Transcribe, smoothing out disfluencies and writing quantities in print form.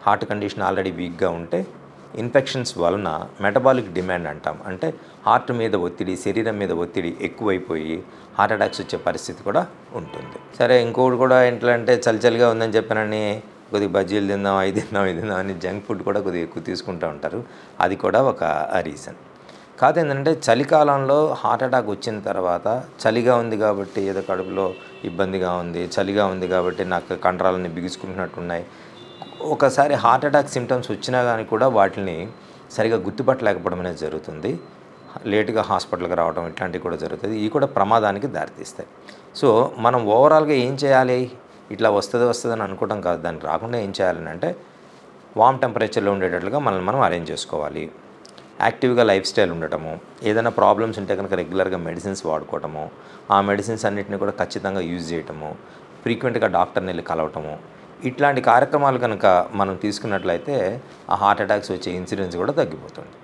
Heart condition already వీక్గా ఉంటే infections వలన మెటబాలిక్ డిమాండ్ అంటాం, అంటే హార్ట్ మీద ఒత్తిడి, శరీరం మీద ఒత్తిడి ఎక్కువైపోయి హార్ట్ అటాక్స్ వచ్చే పరిస్థితి కూడా ఉంటుంది. సరే, ఇంకోటి కూడా ఎట్లా అంటే చలిగా ఉందని చెప్పానని కొద్దిగా బజ్జీలు తిందాం, అవి తిందాం, ఇది తిందాం అని జంక్ ఫుడ్ కూడా కొద్దిగా ఎక్కువ తీసుకుంటూ ఉంటారు. అది కూడా ఒక రీజన్. కాదేంటంటే చలికాలంలో హార్ట్ అటాక్ వచ్చిన తర్వాత చలిగా ఉంది కాబట్టి ఏదో కడుపులో ఇబ్బందిగా ఉంది, చలిగా ఉంది కాబట్టి నాకు కండరాలన్నీ బిగుసుకుంటున్నట్టున్నాయి. ఒకసారి హార్ట్ అటాక్ సిమ్టమ్స్ వచ్చినా కానీ కూడా వాటిని సరిగా గుర్తుపట్టలేకపోవడం అనేది జరుగుతుంది. లేటుగా హాస్పిటల్కి రావడం ఇట్లాంటివి కూడా జరుగుతుంది. ఇవి కూడా ప్రమాదానికి దారితీస్తాయి. సో మనం ఓవరాల్గా ఏం చేయాలి? ఇట్లా వస్తుందని అనుకోవడం కాదు. దానికి రాకుండా ఏం చేయాలని అంటే వామ్ టెంపరేచర్లో ఉండేటట్లుగా మనల్ని మనం అరేంజ్ చేసుకోవాలి. యాక్టివ్గా లైఫ్ స్టైల్ ఉండటము, ఏదైనా ప్రాబ్లమ్స్ ఉంటే కనుక రెగ్యులర్గా మెడిసిన్స్ వాడుకోవటము, ఆ మెడిసిన్స్ అన్నింటినీ కూడా ఖచ్చితంగా యూజ్ చేయటము, ఫ్రీక్వెంట్గా డాక్టర్ని వెళ్ళి కలవటము, ఇట్లాంటి కార్యక్రమాలు కనుక మనం తీసుకున్నట్లయితే ఆ హార్ట్ అటాక్స్ వచ్చే ఇన్సిడెన్స్ కూడా తగ్గిపోతుంది.